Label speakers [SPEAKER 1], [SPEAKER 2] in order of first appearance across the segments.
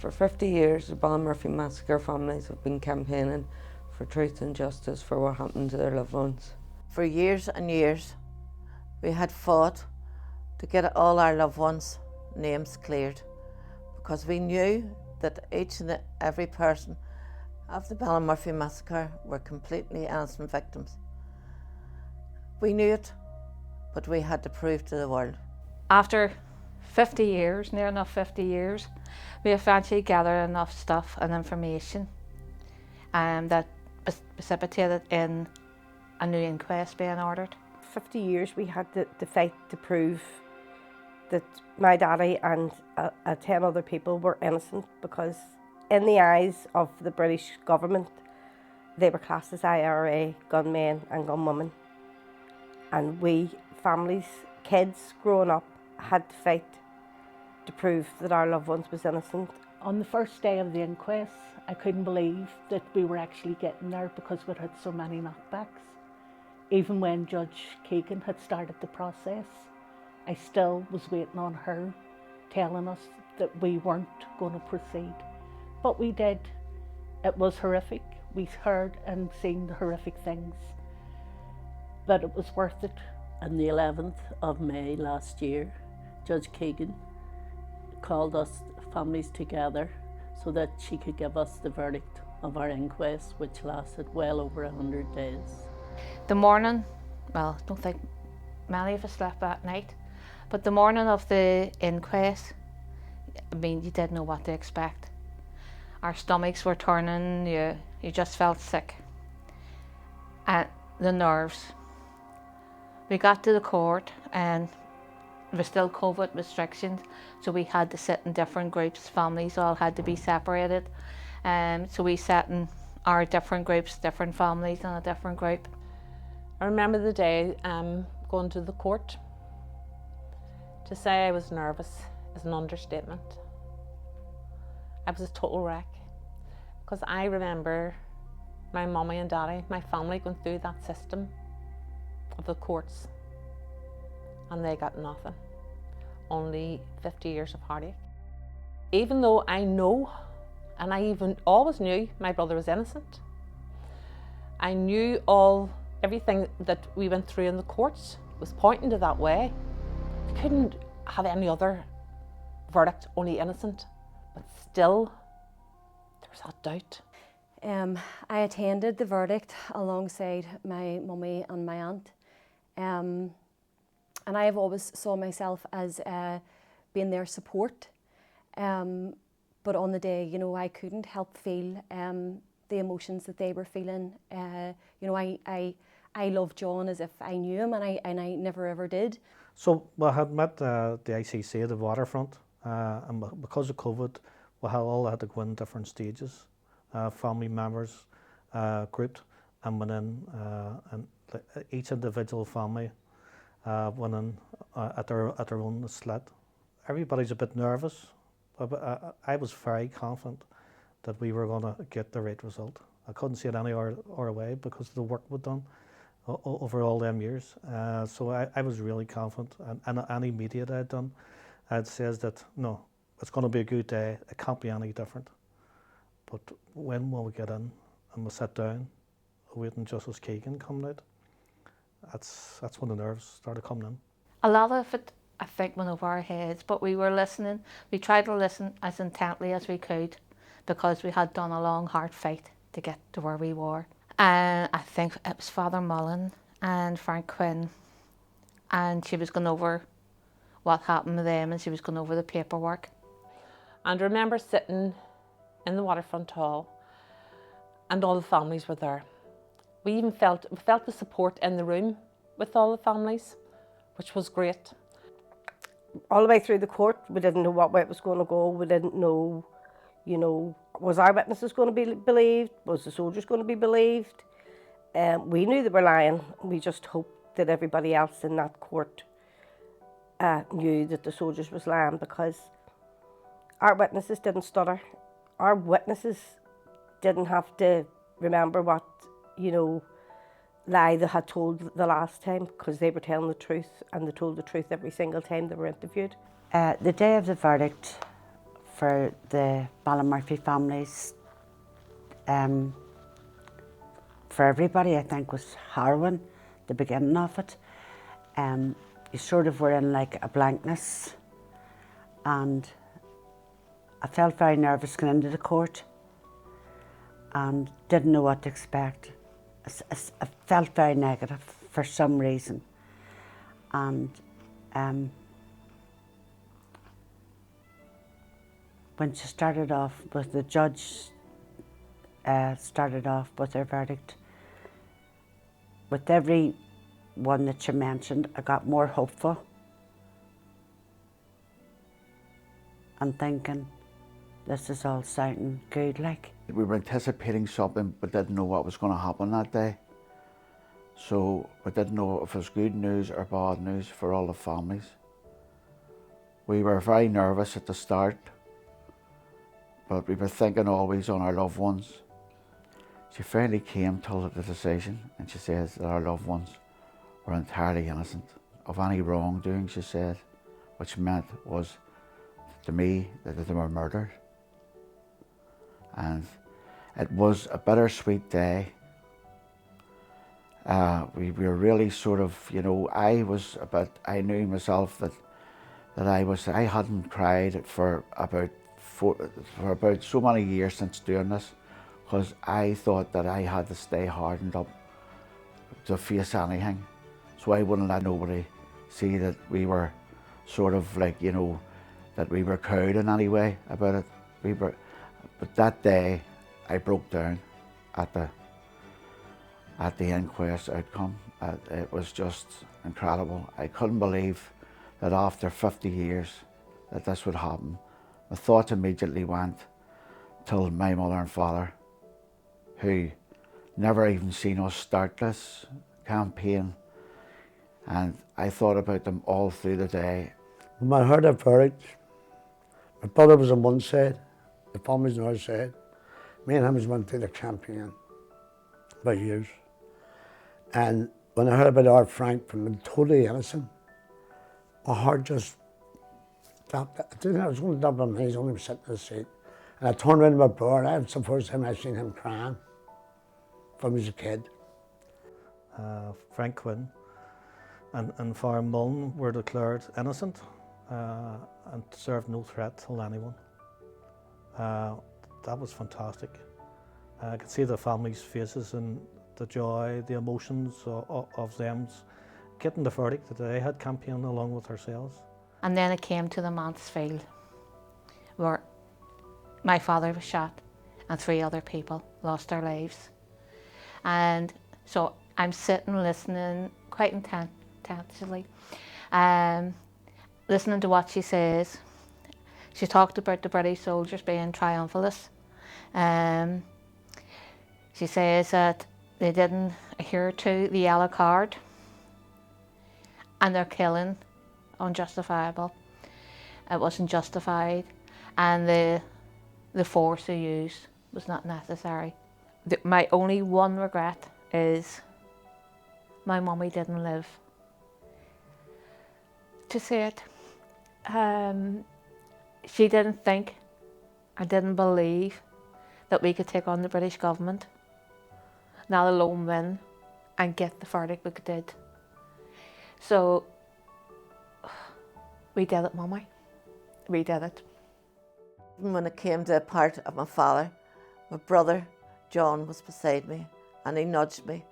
[SPEAKER 1] For 50 years, the Ballymurphy Massacre families have been campaigning for truth and justice for what happened to their loved ones.
[SPEAKER 2] For years and years, we had fought to get all our loved ones' names cleared, because we knew that each and every person of the Ballymurphy Massacre were completely innocent victims. We knew it, but we had to prove to the world.
[SPEAKER 3] After 50 years, near enough 50 years, we eventually gathered enough stuff and information that precipitated in a new inquest being ordered.
[SPEAKER 4] 50 years we had to fight to prove that my daddy and 10 other people were innocent, because in the eyes of the British government, they were classed as IRA gunmen and gunwomen. And we, families, kids growing up, had to fight to prove that our loved ones was innocent.
[SPEAKER 5] On the first day of the inquest, I couldn't believe that we were actually getting there, because we'd had so many knockbacks. Even when Judge Keegan had started the process, I still was waiting on her, telling us that we weren't going to proceed. But we did. It was horrific. We heard and seen the horrific things, but it was worth it.
[SPEAKER 6] On the 11th of May last year, Judge Keegan called us families together so that she could give us the verdict of our inquest, which lasted well over 100 days.
[SPEAKER 3] The morning, well, I don't think many of us slept that night, but the morning of the inquest, I mean, you didn't know what to expect. Our stomachs were turning, you just felt sick. And the nerves. We got to the court and there were still COVID restrictions, so we had to sit in different groups. Families all had to be separated. So we sat in our different groups, different families in a different group.
[SPEAKER 7] I remember the day going to the court. To say I was nervous is an understatement. I was a total wreck, because I remember my mummy and daddy, my family, going through that system of the courts, and they got nothing. Only 50 years of heartache. Even though I know, and I even always knew my brother was innocent, I knew everything that we went through in the courts was pointing to that way. We couldn't have any other verdict, only innocent, but still there was that doubt.
[SPEAKER 8] I attended the verdict alongside my mummy and my aunt, and I have always saw myself as being their support, but on the day, you know, I couldn't help feel the emotions that they were feeling. You know, I loved John as if I knew him, and I never ever did.
[SPEAKER 9] So we had met the ICC at the waterfront, and because of COVID, we all had to go in different stages. Family members grouped and went in, and each individual family went in at their own slit. Everybody's a bit nervous, but I was very confident that we were going to get the right result. I couldn't see it any other way because of the work we'd done over all them years. So I was really confident, and any media that I'd done, it says that no, it's going to be a good day. It can't be any different. But when will we get in and we sit down, waiting Justice Keegan coming out? That's when the nerves started coming in.
[SPEAKER 3] A lot of it, I think, went over our heads, but we were listening. We tried to listen as intently as we could, because we had done a long, hard fight to get to where we were. And I think it was Father Mullen and Frank Quinn, and she was going over what happened to them, and she was going over the paperwork.
[SPEAKER 7] And I remember sitting in the waterfront hall, and all the families were there. We even felt the support in the room with all the families, which was great.
[SPEAKER 4] All the way through the court, we didn't know what way it was going to go. We didn't know, you know, was our witnesses going to be believed? Was the soldiers going to be believed? We knew they were lying. We just hoped that everybody else in that court knew that the soldiers was lying, because our witnesses didn't stutter. Our witnesses didn't have to remember what, you know, lie they had told the last time, because they were telling the truth, and they told the truth every single time they were interviewed.
[SPEAKER 2] The day of the verdict,
[SPEAKER 10] for the Ballymurphy families. For everybody, I think, was harrowing, the beginning of it. You sort of were in like a blankness, and I felt very nervous going into the court and didn't know what to expect. I felt very negative for some reason. And when she started off with the judge, started off with her verdict, with every one that she mentioned, I got more hopeful and thinking, this is all sounding good, like.
[SPEAKER 11] We were anticipating something but didn't know what was going to happen that day. So we didn't know if it was good news or bad news for all the families. We were very nervous at the start, but we were thinking always on our loved ones. She finally came to the decision, and she says that our loved ones were entirely innocent of any wrongdoing, she said, which meant was to me that they were murdered. And it was a bittersweet day. We were really sort of, you know, I knew myself that I hadn't cried for about so many years since doing this, because I thought that I had to stay hardened up to face anything, so I wouldn't let nobody see that we were sort of like, you know, that we were cowed in any way about it. But that day I broke down at the inquest outcome. It was just incredible. I couldn't believe that after 50 years that this would happen. My thoughts immediately went to my mother and father, who never even seen us start this campaign, and I thought about them all through the day.
[SPEAKER 12] When I heard the verdict, my brother was on one side, the family was on the other side. Me and him went through the campaign for years. And when I heard about our Frank from totally innocent, my heart just stopped. I didn't know I was going to drop on my knees, only was sitting in the seat. And I turned around to my brother, and that's the first time I've seen him crying from as a kid.
[SPEAKER 9] Frank Quinn and Farm Mullen were declared innocent and served no threat to anyone. That was fantastic. I could see the families' faces and the joy, the emotions of them getting the verdict that they had campaigned along with ourselves.
[SPEAKER 3] And then it came to the Mansfield, where my father was shot and 3 other people lost their lives. And so I'm sitting listening quite intensely, listening to what she says. She talked about the British soldiers being triumphalists. She says that they didn't adhere to the yellow card and their killing unjustifiable. It wasn't justified, and the force they used was not necessary. My only one regret is my mummy didn't live to see it. She didn't think, I didn't believe that we could take on the British government, not alone win and get the verdict we did. So we did it, Mummy. We did it.
[SPEAKER 2] When it came to a part of my father, my brother John was beside me, and he nudged me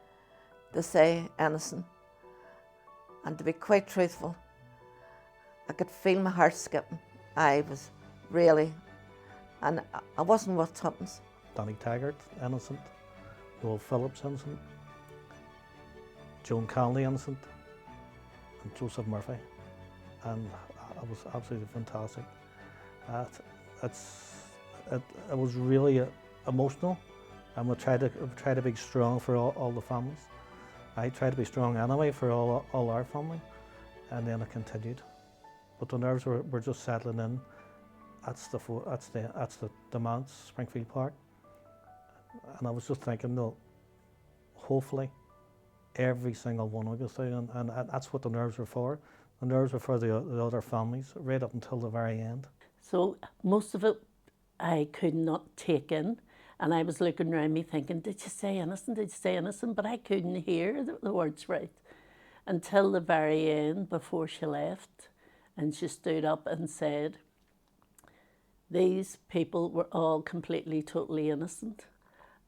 [SPEAKER 2] to say innocent. And to be quite truthful, I could feel my heart skipping. I was really, and I wasn't with tuppence.
[SPEAKER 9] Danny Taggart, innocent. Noel Phillips, innocent. Joan Conley, innocent. And Joseph Murphy. And it was absolutely fantastic. It was really emotional, and we tried to be strong for all the families. I tried to be strong anyway for all our family, and then it continued. But the nerves were just settling in. That's the manse, Springfield Park, and I was just thinking, no, hopefully every single one will go through, and that's what the nerves were for. The nerves were for the other families, right up until the very end.
[SPEAKER 6] So most of it I could not take in, and I was looking around me thinking, did you say innocent, did you say innocent? But I couldn't hear the words right until the very end before she left, and she stood up and said, these people were all completely, totally innocent.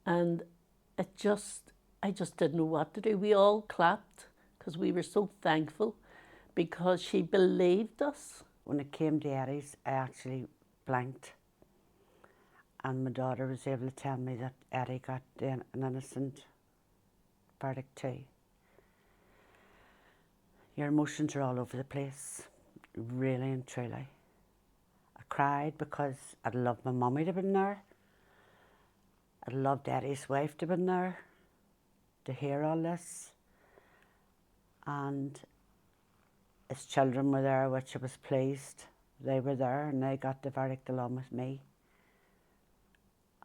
[SPEAKER 6] And I just didn't know what to do. We all clapped because we were so thankful because she believed us.
[SPEAKER 10] When it came to Eddie's, I actually blanked. And my daughter was able to tell me that Eddie got an innocent verdict too. Your emotions are all over the place, really and truly. I cried because I'd loved my mummy to have been there. I'd loved Eddie's wife to have been there, to hear all this. And his children were there, which I was pleased. They were there and they got the verdict along with me.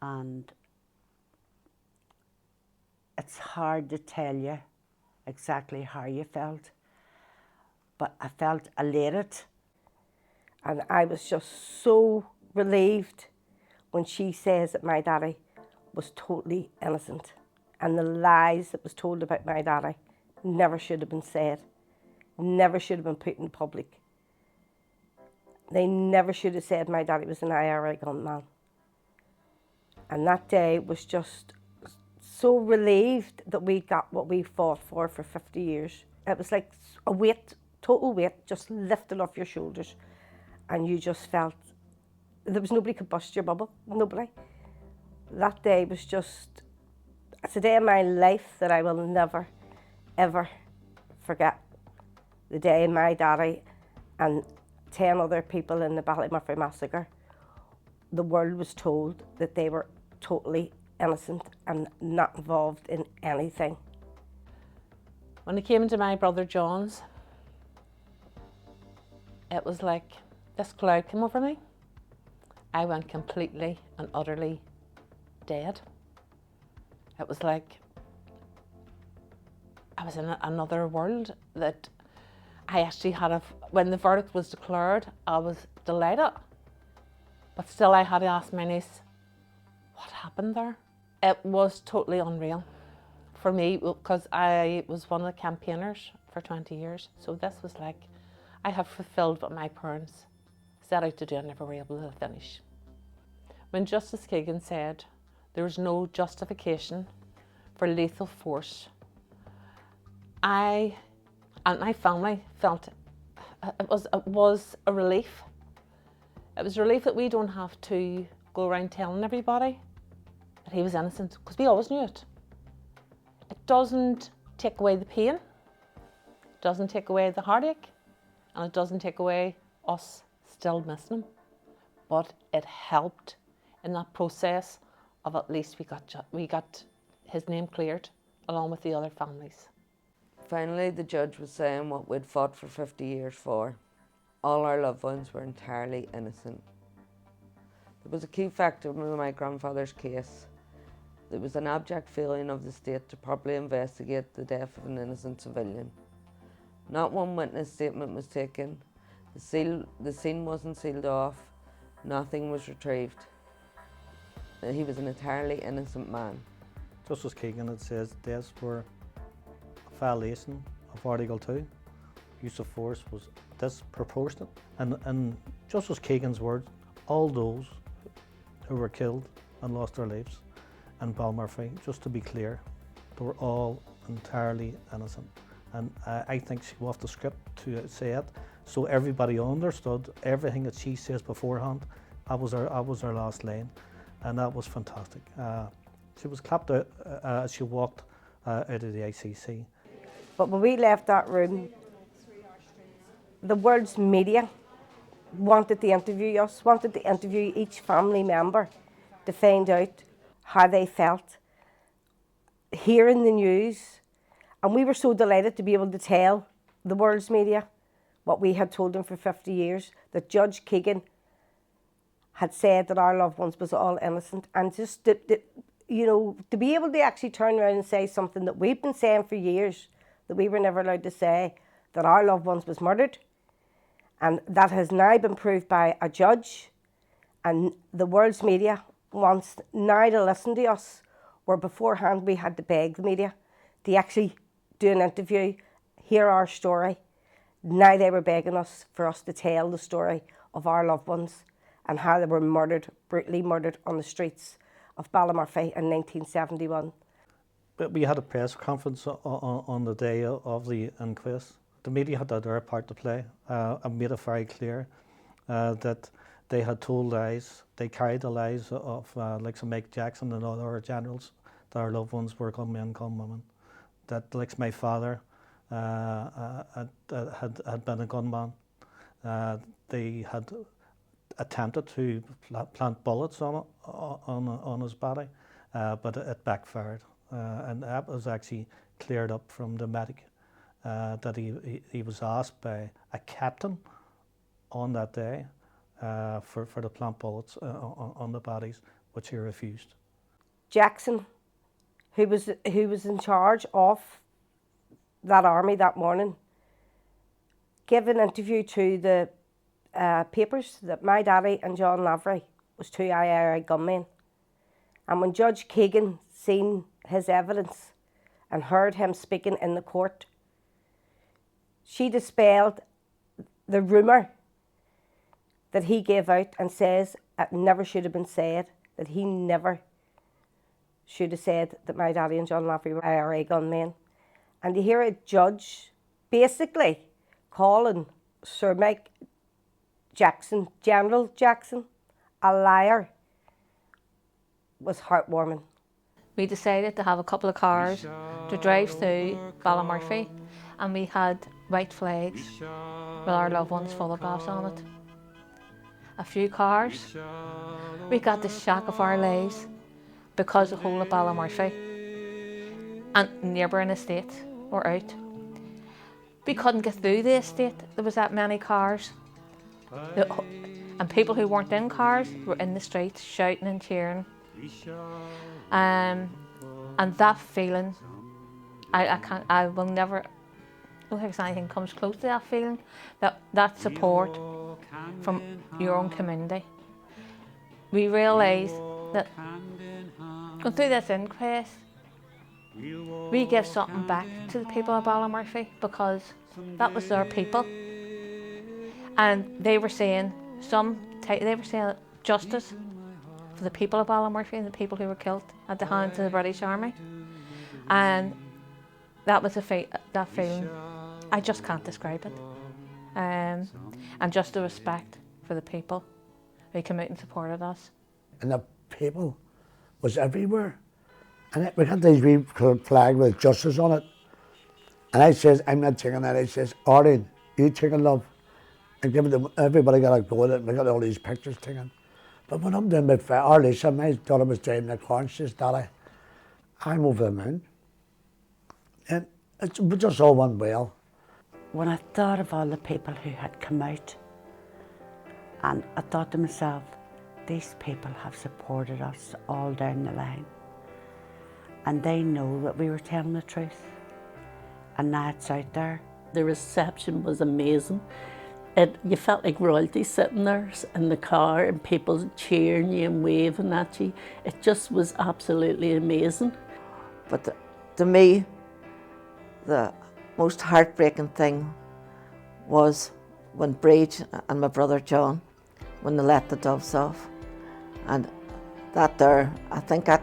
[SPEAKER 10] And it's hard to tell you exactly how you felt, but I felt elated.
[SPEAKER 4] And I was just so relieved when she says that my daddy was totally innocent. And the lies that was told about my daddy never should have been said, never should have been put in public. They never should have said my daddy was an IRA gunman. And that day was just so relieved that we got what we fought for 50 years. It was like a weight, total weight, just lifted off your shoulders. And you just felt, there was nobody could bust your bubble, nobody. That day was just, it's a day in my life that I will never, ever forget. The day my daddy and 10 other people in the Ballymurphy Massacre, the world was told that they were totally innocent and not involved in anything.
[SPEAKER 7] When it came to my brother John's, it was like this cloud came over me. I went completely and utterly dead. It was like I was in another world that I actually had when the verdict was declared, I was delighted. But still I had to ask my niece, what happened there? It was totally unreal for me because I was one of the campaigners for 20 years. So this was like, I have fulfilled what my parents set out to do and never were able to finish. When Justice Keegan said there was no justification for lethal force, I and my family felt it was a relief. It was a relief that we don't have to go around telling everybody that he was innocent, because we always knew it. It doesn't take away the pain, it doesn't take away the heartache, and it doesn't take away us still missing him. But it helped in that process of at least we got his name cleared along with the other families.
[SPEAKER 1] Finally, the judge was saying what we'd fought for 50 years for. All our loved ones were entirely innocent. There was a key factor in my grandfather's case. There was an abject failure of the state to properly investigate the death of an innocent civilian. Not one witness statement was taken, the scene wasn't sealed off, nothing was retrieved. He was an entirely innocent man.
[SPEAKER 9] Justice Keegan had says deaths were a violation of Article 2. Use of force was disproportionate. And in Justice Keegan's words, all those who were killed and lost their lives in Ballymurphy, just to be clear, they were all entirely innocent. And I think she was off the script to say it, so everybody understood everything that she says beforehand. That was her last line, and that was fantastic. She was clapped out as she walked out of the ICC.
[SPEAKER 4] But when we left that room, the world's media wanted to interview us, wanted to interview each family member to find out how they felt, hearing the news. And we were so delighted to be able to tell the world's media what we had told them for 50 years, that Judge Keegan had said that our loved ones was all innocent. And just, to be able to actually turn around and say something that we've been saying for years, that we were never allowed to say, that our loved ones was murdered. And that has now been proved by a judge And the world's media wants now to listen to us, where beforehand we had to beg the media to actually do an interview, hear our story. Now they were begging us for us to tell the story of our loved ones and how they were murdered, brutally murdered on the streets of Ballymurphy in 1971.
[SPEAKER 9] But we had a press conference on the day of the inquest. The media had their part to play and made it very clear that they had told lies. They carried the lies of like some Mike Jackson and other generals that our loved ones were gunmen, gunwomen. That like my father had been a gunman. They had attempted to plant bullets on his body, but it backfired. And that was actually cleared up from the medic that he was asked by a captain on that day for the plant bullets on the bodies, which he refused.
[SPEAKER 4] Jackson, who was in charge of that army that morning, gave an interview to the papers that my daddy and John Lavery was two IRA gunmen. And when Judge Keegan seen his evidence and heard him speaking in the court, she dispelled the rumour that he gave out and says it never should have been said, that he never should have said that my daddy and John Lavery were IRA gunmen. And to hear a judge basically calling Sir Mike Jackson, General Jackson, a liar, was heartwarming.
[SPEAKER 3] We decided to have a couple of cars to drive through Ballymurphy, and we had white flags with our loved ones' photographs on it. A few cars. We got the shock of our lives because the whole of Ballymurphy and neighbouring estates were out. We couldn't get through the estate, there was that many cars. And people who weren't in cars were in the streets shouting and cheering. And that feeling, I will never, I don't think anything comes close to that feeling, that support from your own community. We realised that going through this inquest, we give something back to the people of Ballymurphy because that was their people. And they were saying justice for the people of Ballymurphy and the people who were killed at the hands of the British Army. And that was that feeling, I just can't describe it. And just the respect for the people who came out and supported us.
[SPEAKER 12] And the people was everywhere. And we had this wee flag with justice on it. And I says, I'm not taking that. I says, Arden, you take it, love. And give it to everybody got a go at it, and we got all these pictures taken. But when I'm doing my Arlie, my daughter was driving the car and she says, Daddy, I'm over the moon. And it just all went well.
[SPEAKER 10] When I thought of all the people who had come out, and I thought to myself, these people have supported us all down the line. And they know that we were telling the truth. And now it's out there.
[SPEAKER 6] The reception was amazing. You felt like royalty sitting there in the car and people cheering you and waving at you. It just was absolutely amazing.
[SPEAKER 2] But to me, the most heartbreaking thing was when Bridge and my brother John, when they let the doves off. And that there, I think that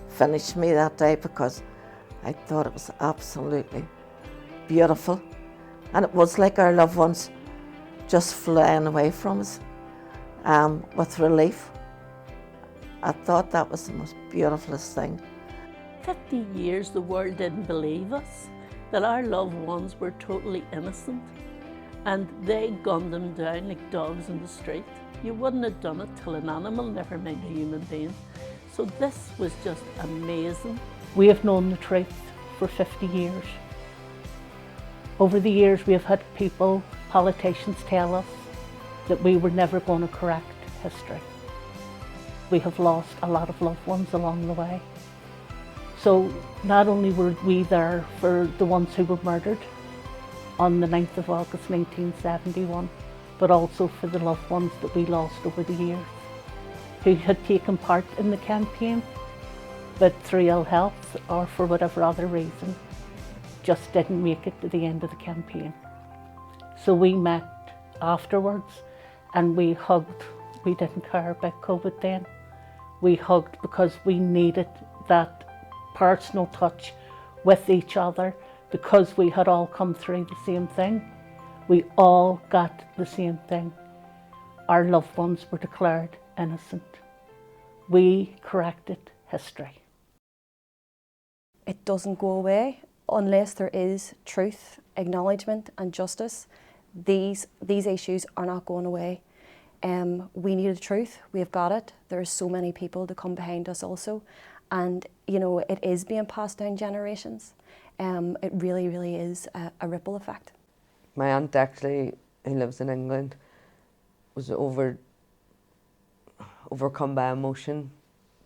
[SPEAKER 2] finished me that day because I thought it was absolutely beautiful. And it was like our loved ones just flying away from us with relief. I thought that was the most beautifulest thing.
[SPEAKER 6] 50 years the world didn't believe us, that our loved ones were totally innocent, and they gunned them down like dogs in the street. You wouldn't have done it till an animal, never mind a human being. So this was just amazing.
[SPEAKER 5] We have known the truth for 50 years. Over the years we have had people, politicians tell us that we were never going to correct history. We have lost a lot of loved ones along the way. So not only were we there for the ones who were murdered on the 9th of August 1971, but also for the loved ones that we lost over the years. who had taken part in the campaign, but through ill health or for whatever other reason, just didn't make it to the end of the campaign. So we met afterwards and we hugged. We didn't care about COVID then. We hugged because we needed that personal touch with each other, because we had all come through the same thing. We all got the same thing. Our loved ones were declared innocent. We corrected history.
[SPEAKER 8] It doesn't go away unless there is truth, acknowledgement and justice. These issues are not going away. We needed truth, we've got it. There's so many people to come behind us also. And you know, it is being passed down generations. It really, really is a ripple effect.
[SPEAKER 1] My aunt actually, who lives in England, was overcome by emotion,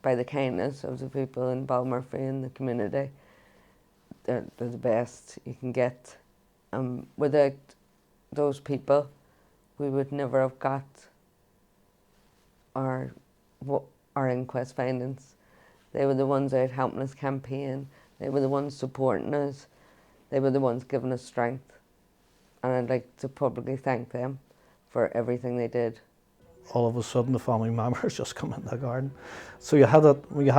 [SPEAKER 1] by the kindness of the people in Ballymurphy and the community. They're the best you can get. Without those people, we would never have got our inquest findings. They were the ones out helping us campaign. They were the ones supporting us. They were the ones giving us strength. And I'd like to publicly thank them for everything they did.
[SPEAKER 9] All of a sudden, the family members just come in the garden. So you had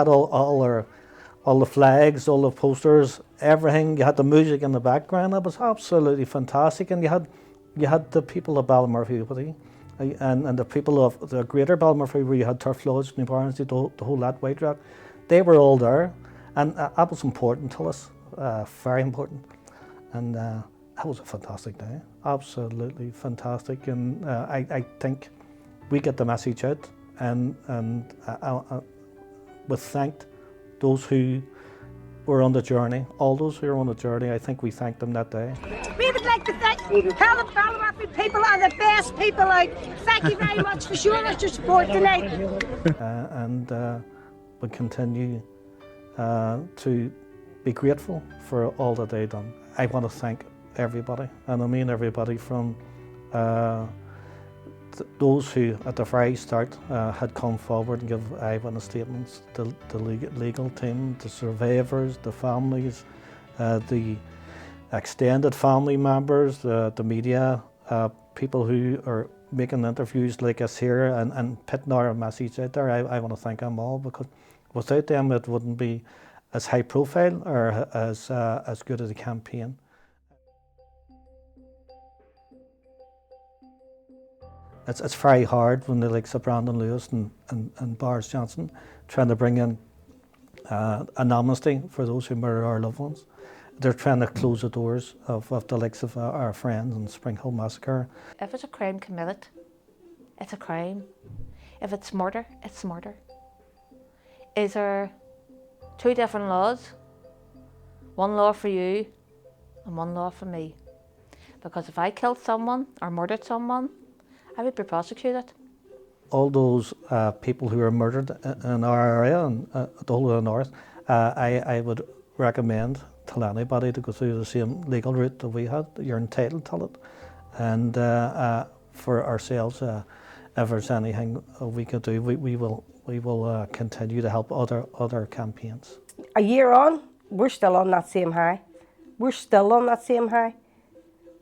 [SPEAKER 9] all the flags, all the posters, everything. You had the music in the background. It was absolutely fantastic. And you had the people of Ballymurphy, and the people of the greater Ballymurphy, where you had Turf Lodge, New Barnsley, the whole that White Rock. They were all there, and that was important to us, very important. And that was a fantastic day, absolutely fantastic. And I think we get the message out, and we thanked those who were on the journey, all those who were on the journey. I think we thanked them that day.
[SPEAKER 13] We would like to thank all the Ballymurphy people and the best people out. Thank you very much for showing us your support tonight.
[SPEAKER 9] And we continue to be grateful for all that they've done. I want to thank everybody, and I mean everybody, from those who at the very start had come forward and give eyewitness statements, the legal team, the survivors, the families, the extended family members, the media, people who are making interviews like us here and putting our message out there. I want to thank them all, because without them it wouldn't be as high profile or as good as a campaign. It's very hard when the likes of Brandon Lewis and Boris Johnson trying to bring in an amnesty for those who murder our loved ones. They're trying to close the doors of the likes of our friends in Spring Hill Massacre.
[SPEAKER 3] If it's a crime committed, it's a crime. If it's murder, it's murder. Is there two different laws? One law for you and one law for me. Because if I killed someone or murdered someone, I would be prosecuted.
[SPEAKER 9] All those people who were murdered in our area and the whole of the north, I would recommend to anybody to go through the same legal route that we had. You're entitled to it. And for ourselves, if there's anything we could do, we will continue to help other campaigns.
[SPEAKER 4] A year on, we're still on that same high. We're still on that same high.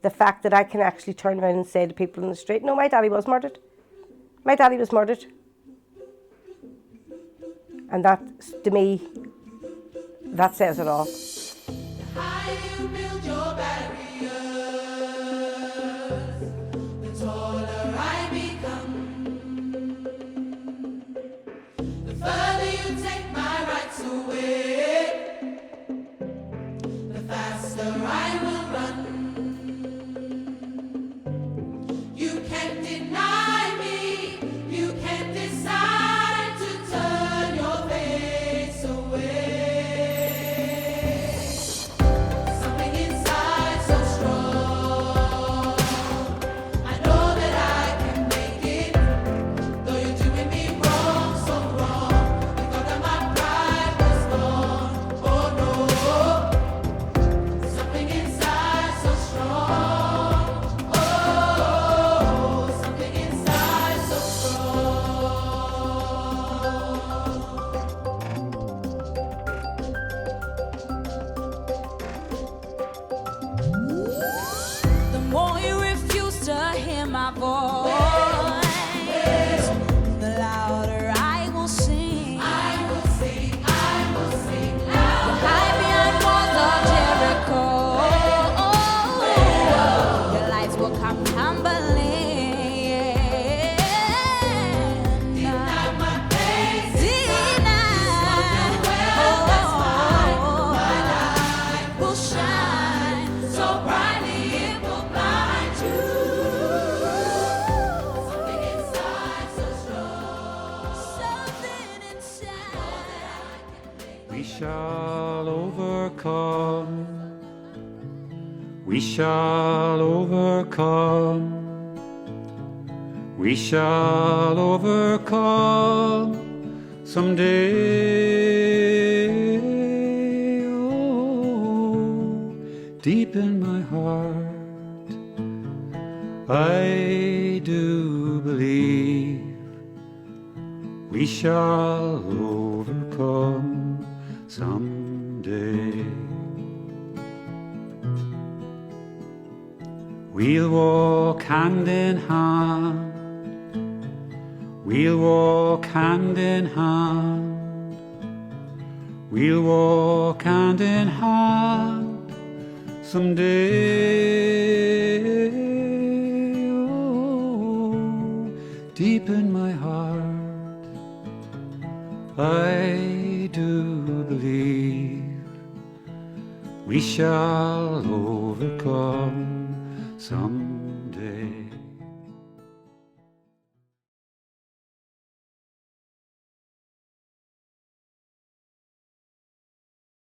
[SPEAKER 4] The fact that I can actually turn around and say to people in the street, no, my daddy was murdered. My daddy was murdered. And that, to me, that says it all.
[SPEAKER 14] Something inside overcome. We shall overcome. We shall overcome someday. Oh, deep in my heart, I do believe we shall overcome someday. We'll walk hand in hand. We'll walk hand in hand. We'll walk hand in hand someday. Oh, deep in my heart, I do believe we shall overcome some